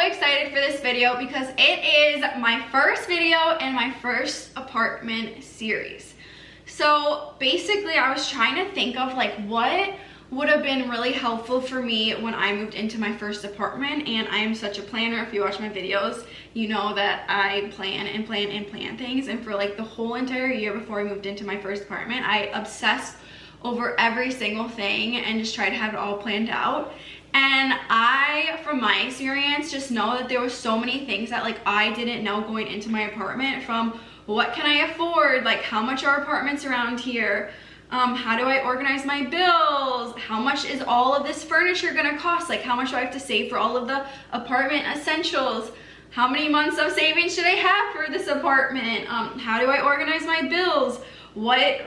excited for this video because it is my first video in my first apartment series. So basically I was trying to think of like what would have been really helpful for me when I moved into my first apartment, and I am such a planner. If you watch my videos, you know that I plan and plan and plan things, and for like the whole entire year before I moved into my first apartment, I obsessed over every single thing and just tried to have it all planned out. And I, from my experience, just know that there were so many things that like I didn't know going into my apartment, from what can I afford, like how much are apartments around here, how do I organize my bills, how much is all of this furniture gonna cost, like how much do I have to save for all of the apartment essentials, how many months of savings should I have for this apartment, how do I organize my bills, what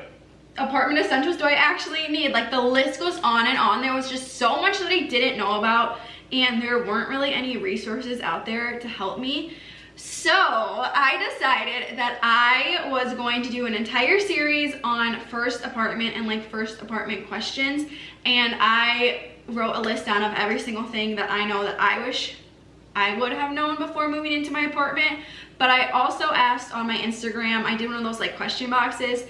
apartment essentials do I actually need. Like the list goes on and on. There was just so much that I didn't know about, and there weren't really any resources out there to help me. So I decided that I was going to do an entire series on first apartment and like first apartment questions, and I wrote a list down of every single thing that I know that I wish I would have known before moving into my apartment. But I also asked on my Instagram, I did one of those like question boxes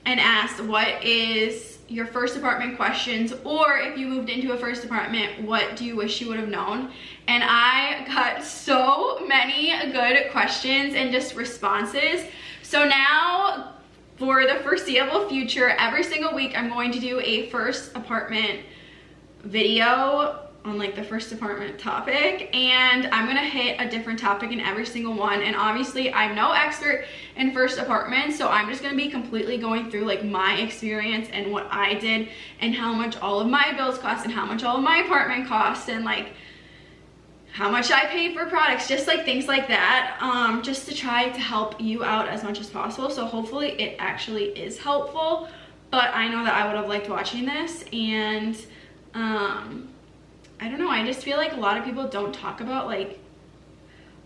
and asked, what is your first apartment questions, or if you moved into a first apartment, what do you wish you would have known? And I got so many good questions and just responses. So now for the foreseeable future, every single week I'm going to do a first apartment video on like the first apartment topic, and I'm gonna hit a different topic in every single one. And obviously I'm no expert in first apartments, so I'm just gonna be completely going through like my experience and what I did and how much all of my bills cost and how much all of my apartment costs and like how much I paid for products, just like things like that, just to try to help you out as much as possible. So hopefully it actually is helpful, but I know that I would have liked watching this. And I don't know, I just feel like a lot of people don't talk about like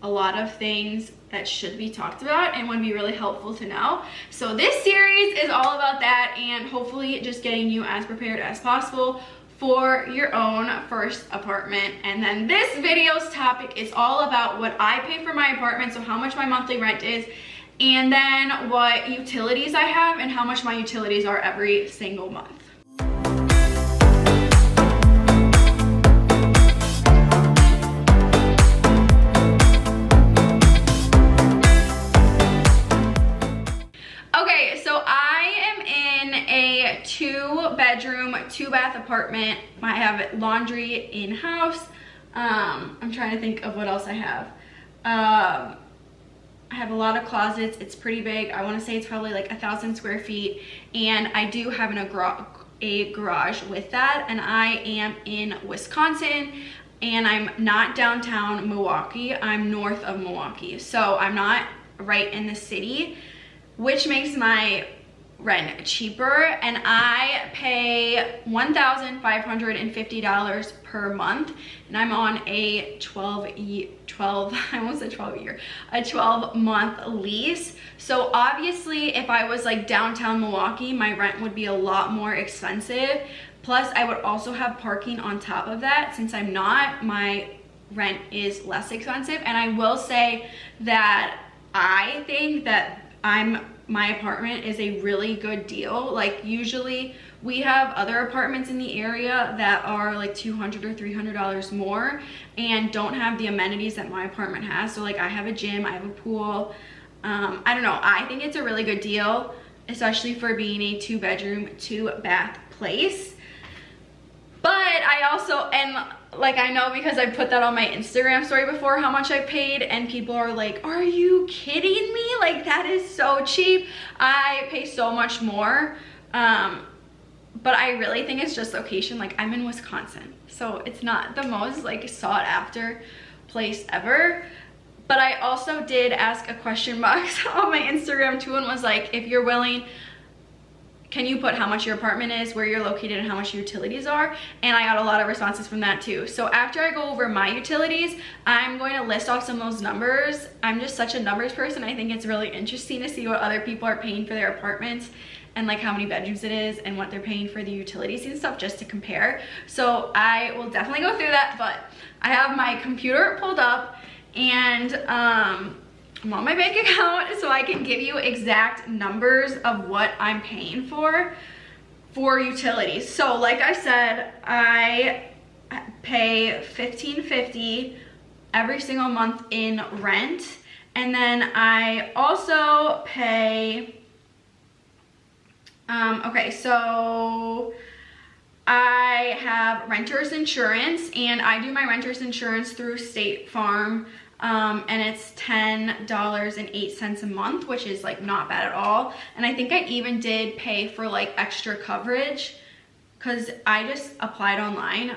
a lot of things that should be talked about and would be really helpful to know. So this series is all about that, and hopefully just getting you as prepared as possible for your own first apartment. And then this video's topic is all about what I pay for my apartment, so how much my monthly rent is, and then what utilities I have and how much my utilities are every single month. Okay, so I am in a 2-bedroom, 2-bath apartment. I have laundry in-house. I'm trying to think of what else I have. I have a lot of closets. It's pretty big. I want to say it's probably like 1,000 square feet. And I do have a garage with that. And I am in Wisconsin. And I'm not downtown Milwaukee. I'm north of Milwaukee. So I'm not right in the city, which makes my rent cheaper, and I pay $1,550 per month, and I'm on a 12-month lease. So obviously if I was like downtown Milwaukee, my rent would be a lot more expensive. Plus I would also have parking on top of that. Since I'm not, my rent is less expensive. And I will say that I think that my apartment is a really good deal. Like usually we have other apartments in the area that are like $200 or $300 more and don't have the amenities that my apartment has. So like I have a gym, I have a pool. I don't know, I think it's a really good deal, especially for being a 2-bedroom, 2-bath place. But I also, and like I know because I put that on my Instagram story before how much I paid, and people are like, are you kidding me? Like that is so cheap. I pay so much more. But I really think it's just location. Like I'm in Wisconsin, so it's not the most like sought after place ever. But I also did ask a question box on my Instagram too, and was like, if you're willing, can you put how much your apartment is, where you're located, and how much your utilities are? And I got a lot of responses from that too. So after I go over my utilities, I'm going to list off some of those numbers. I'm just such a numbers person. I think it's really interesting to see what other people are paying for their apartments and like how many bedrooms it is and what they're paying for the utilities and stuff, just to compare. So I will definitely go through that, but I have my computer pulled up, and I'm on my bank account so I can give you exact numbers of what I'm paying for utilities. So like I said, I pay $15.50 every single month in rent, and then I also pay okay, so I have renter's insurance, and I do my renter's insurance through State Farm, and it's $10.08 a month, which is like not bad at all. And I think I even did pay for like extra coverage because I just applied online.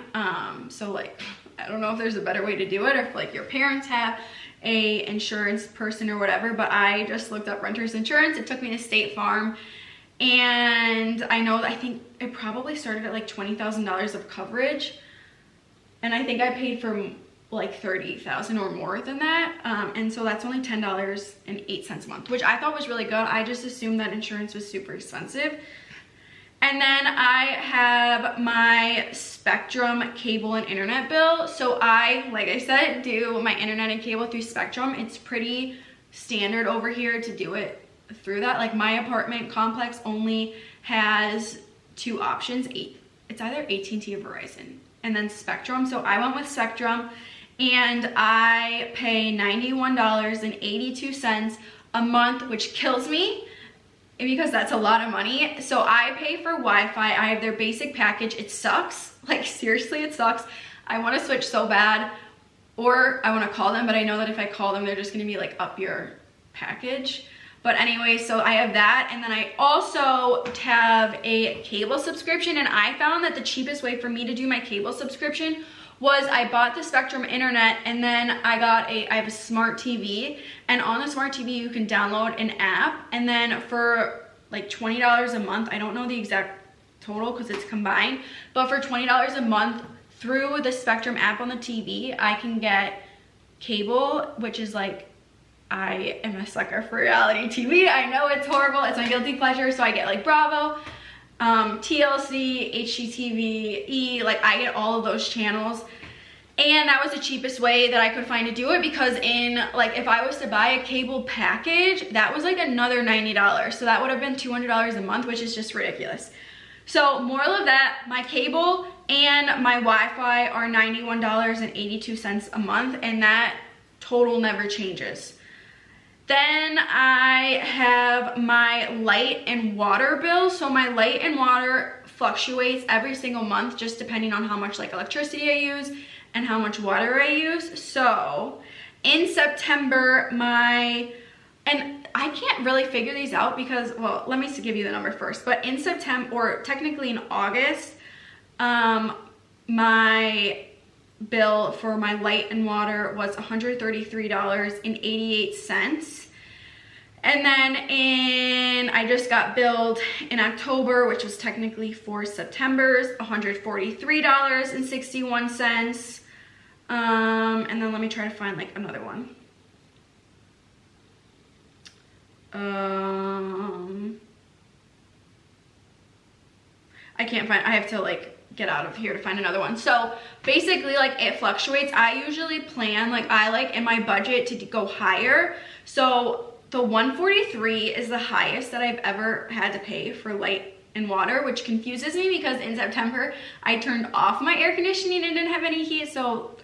So like, I don't know if there's a better way to do it, or if like your parents have a insurance person or whatever, but I just looked up renter's insurance. It took me to State Farm, and I think it probably started at like $20,000 of coverage, and I think I paid for like $30,000 or more than that, and so that's only $10.08 a month, which I thought was really good. I just assumed that insurance was super expensive. And then I have my Spectrum cable and internet bill. So I, like I said, do my internet and cable through Spectrum. It's pretty standard over here to do it through that. Like my apartment complex only has two options. It's either AT&T or Verizon, and then Spectrum. So I went with Spectrum, and I pay $91.82 a month, which kills me because that's a lot of money. So I pay for Wi-Fi. I have their basic package. It sucks. Like seriously, it sucks. I want to switch so bad, or I want to call them, but I know that if I call them, they're just going to be like, up your package. But anyway, so I have that, and then I also have a cable subscription, and I found that the cheapest way for me to do my cable subscription was I bought the Spectrum internet, and then I have a smart TV, and on the smart TV you can download an app, and then for like $20 a month, I don't know the exact total because it's combined, but for $20 a month through the Spectrum app on the TV, I can get cable, which is like, I am a sucker for reality TV. I know it's horrible, it's my guilty pleasure, so I get like Bravo, TLC, HGTV, E, like I get all of those channels. And that was the cheapest way that I could find to do it, because if I was to buy a cable package, that was like another $90. So that would have been $200 a month, which is just ridiculous. So moral of that, my cable and my Wi-Fi are $91.82 a month, and that total never changes. Then I have my light and water bill. So my light and water fluctuates every single month, just depending on how much like electricity I use and how much water I use. So in September, and I can't really figure these out because, well, let me give you the number first. But in September, or technically in August, my bill for my light and water was $133.88. And then I just got billed in October, which was technically for September's, $143.61. And then let me try to find like another one. I can't find, I have to like get out of here to find another one. So basically, like, it fluctuates. I usually plan, like, I like in my budget to go higher. So the 143 is the highest that I've ever had to pay for light and water, which confuses me because in September I turned off my air conditioning and didn't have any heat, so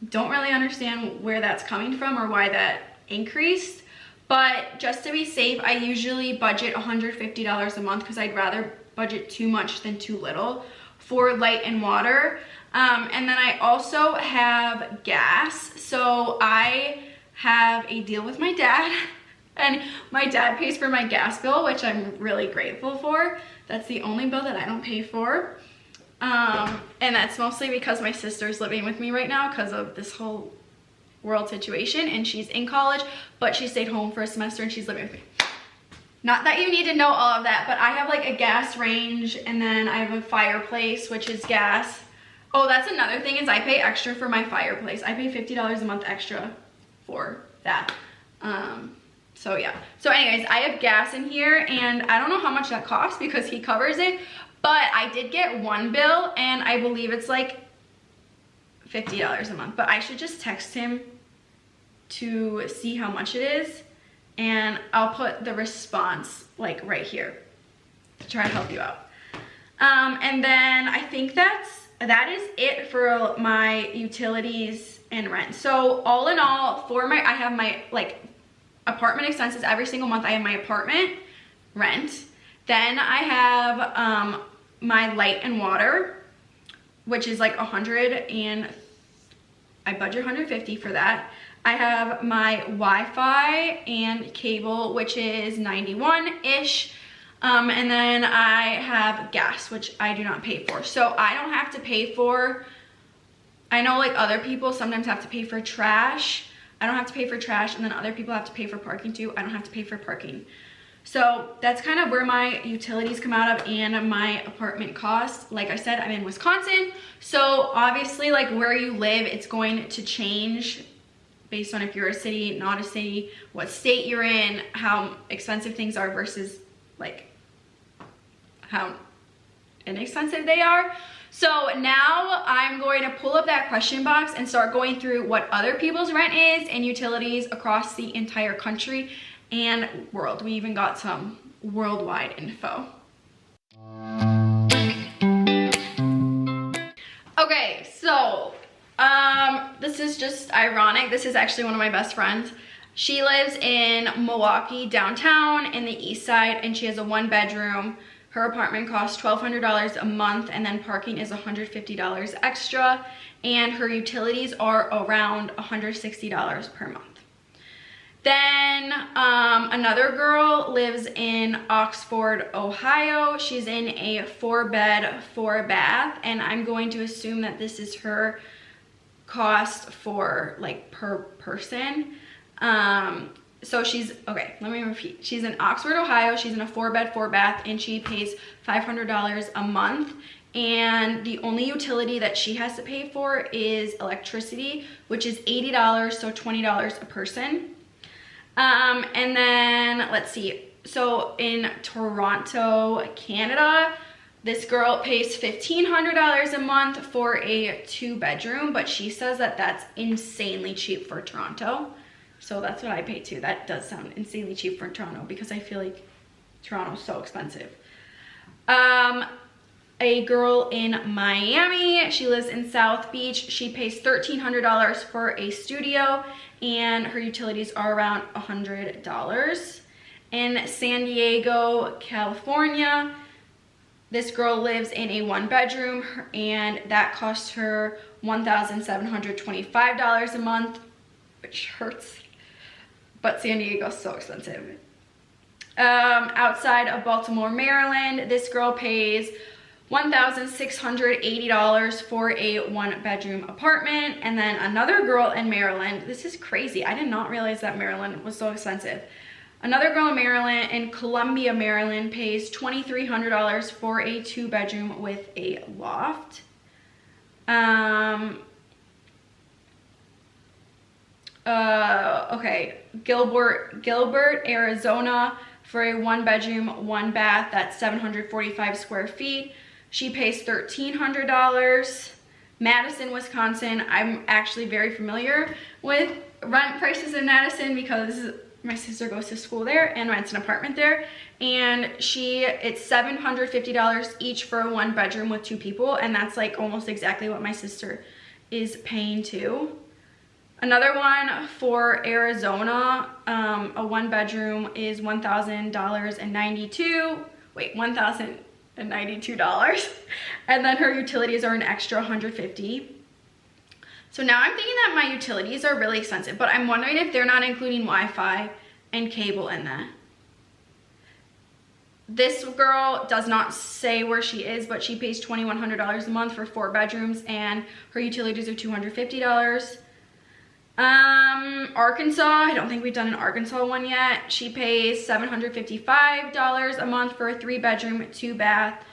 don't really understand where that's coming from or why that increased. But just to be safe, I usually budget $150 a month because I'd rather budget too much than too little for light and water. And then I also have gas. So I have a deal with my dad, and my dad pays for my gas bill, which I'm really grateful for. That's the only bill that I don't pay for. And that's mostly because my sister's living with me right now because of this whole world situation, and she's in college, but she stayed home for a semester and she's living with me. Not that you need to know all of that, but I have like a gas range, and then I have a fireplace, which is gas. Oh, that's another thing, is I pay extra for my fireplace. I pay $50 a month extra for that. So yeah. So anyways, I have gas in here, and I don't know how much that costs because he covers it, but I did get one bill, and I believe it's like $50 a month. But I should just text him to see how much it is, and I'll put the response like right here to try to help you out. And then I think that is it for my utilities and rent. So all in all, I have my like apartment expenses every single month. I have my apartment rent, then I have my light and water, which is like 100, and I budget 150 for that. I have my Wi-Fi and cable, which is 91-ish. And then I have gas, which I do not pay for. So I don't have to pay for, I know like other people sometimes have to pay for trash. I don't have to pay for trash, and then other people have to pay for parking too. I don't have to pay for parking. So that's kind of where my utilities come out of, and my apartment costs. Like I said, I'm in Wisconsin. So obviously like where you live, it's going to change based on if you're a city, not a city, what state you're in, how expensive things are versus like how inexpensive they are. So now I'm going to pull up that question box and start going through what other people's rent is and utilities across the entire country and world. We even got some worldwide info. Okay, so this is just ironic. This is actually one of my best friends. She lives in Milwaukee downtown in the east side, and she has a 1-bedroom. Her apartment costs $1,200 a month, and then parking is $150 extra, and her utilities are around $160 per month. Then another girl lives in Oxford, Ohio. She's in a 4-bed, 4-bath, and I'm going to assume that this is her cost for like per person. So she's, okay, let me repeat. She's in Oxford, Ohio. She's in a 4-bed, 4-bath, and she pays $500 a month. And the only utility that she has to pay for is electricity, which is $80, so $20 a person. And then let's see. So in Toronto, Canada, this girl pays $1,500 a month for a 2-bedroom, but she says that that's insanely cheap for Toronto. So that's what I pay too. That does sound insanely cheap for Toronto because I feel like Toronto's so expensive. A girl in Miami, she lives in South Beach. She pays $1,300 for a studio, and her utilities are around $100. In San Diego, California, this girl lives in a 1-bedroom, and that costs her $1,725 a month, which hurts. But San Diego's so expensive. Outside of Baltimore, Maryland, this girl pays $1,680 for a 1-bedroom apartment. And then another girl in Maryland, this is crazy. I did not realize that Maryland was so expensive. Another girl in Maryland, in Columbia, Maryland, pays $2,300 for a 2-bedroom with a loft. Okay, Gilbert, Arizona, for a 1-bedroom, 1-bath, that's 745 square feet. She pays $1,300. Madison, Wisconsin, I'm actually very familiar with rent prices in Madison because my sister goes to school there and rents an apartment there. And it's $750 each for a 1-bedroom with 2 people, and that's like almost exactly what my sister is paying too. Another one for Arizona, a 1-bedroom is $1,092, and then her utilities are an extra $150. So now I'm thinking that my utilities are really expensive, but I'm wondering if they're not including Wi-Fi and cable in that. This girl does not say where she is, but she pays $2,100 a month for 4 bedrooms, and her utilities are $250. Arkansas, I don't think we've done an Arkansas one yet. She pays $755 a month for a 3-bedroom, 2-bath,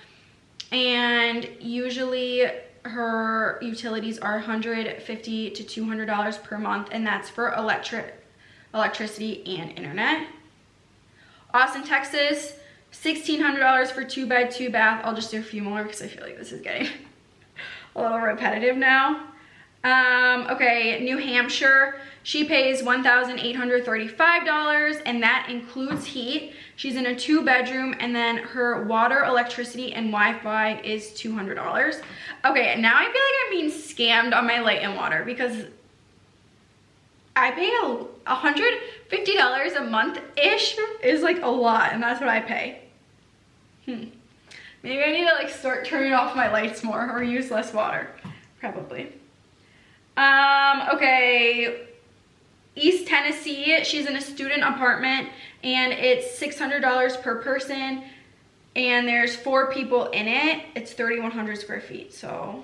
and usually her utilities are $150 to $200 per month, and that's for electricity, and internet. Austin, Texas, $1,600 for 2-bed, 2-bath. I'll just do a few more because I feel like this is getting a little repetitive now. Okay, New Hampshire, she pays $1,835, and that includes heat. She's in a 2-bedroom, and then her water, electricity, and Wi-Fi is $200. Okay, now I feel like I'm being scammed on my light and water because I pay $150 a month-ish is like a lot, and that's what I pay. Maybe I need to like start turning off my lights more or use less water, probably. Okay, East Tennessee, she's in a student apartment, and it's $600 per person, and there's 4 people in it. It's 3,100 square feet, so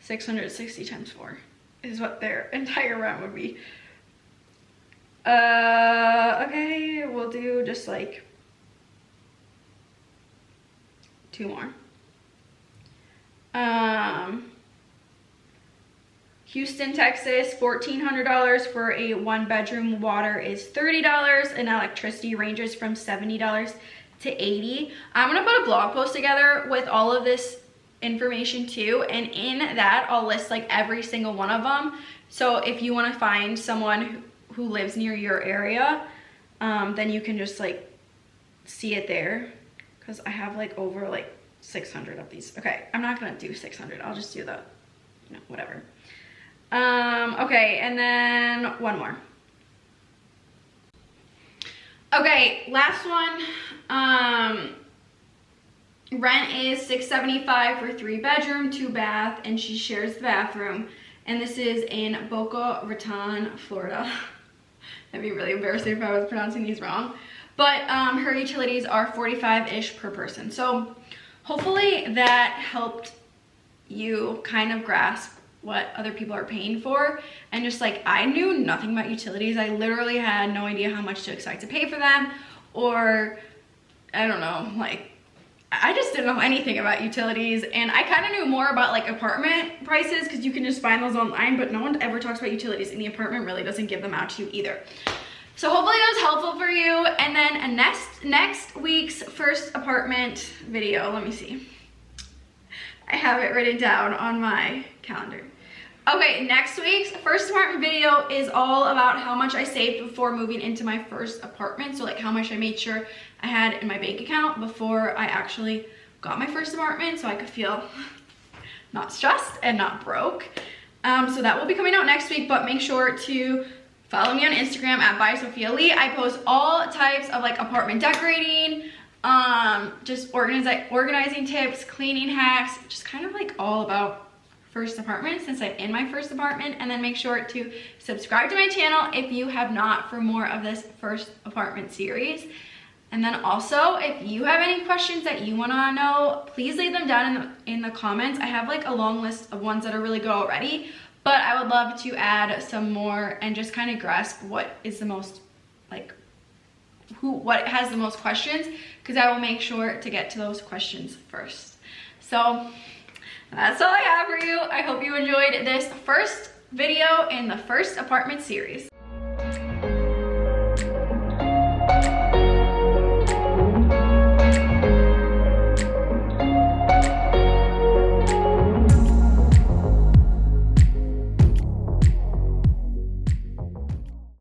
660 times 4 is what their entire rent would be. Okay, we'll do just like 2 more. Houston, Texas, $1,400 for a 1-bedroom. Water is $30, and electricity ranges from $70 to $80. I'm gonna put a blog post together with all of this information too, and in that I'll list like every single one of them. So if you want to find someone who lives near your area, then you can just like see it there, because I have like over like 600 of these. Okay, I'm not gonna do 600. I'll just do the, you know, whatever. Okay, and then one more. Okay, last one. Rent is $675 for 3-bedroom, 2-bath, and she shares the bathroom. And this is in Boca Raton, Florida. That'd be really embarrassing if I was pronouncing these wrong. But her utilities are $45-ish per person. So hopefully that helped you kind of grasp what other people are paying for. And just like, I knew nothing about utilities. I literally had no idea how much to expect to pay for them, or I don't know, like I just didn't know anything about utilities. And I kind of knew more about like apartment prices, because you can just find those online, but no one ever talks about utilities, and the apartment really doesn't give them out to you either. So hopefully that was helpful for you. And then next week's first apartment video, let me see, I have it written down on my calendar. Okay, next week's first apartment video is all about how much I saved before moving into my first apartment. So like how much I made sure I had in my bank account before I actually got my first apartment, so I could feel not stressed and not broke. So that will be coming out next week, but make sure to follow me on Instagram at @Sophia Lee. I post all types of like apartment decorating, just organizing tips, cleaning hacks, just kind of like all about first apartment, since I'm in my first apartment. And then make sure to subscribe to my channel if you have not, for more of this first apartment series. And then also, if you have any questions that you want to know, please leave them down in the comments. I have like a long list of ones that are really good already, but I would love to add some more and just kind of grasp what is the most like what has the most questions, because I will make sure to get to those questions first. So that's all I have for you. I hope you enjoyed this first video in the first apartment series.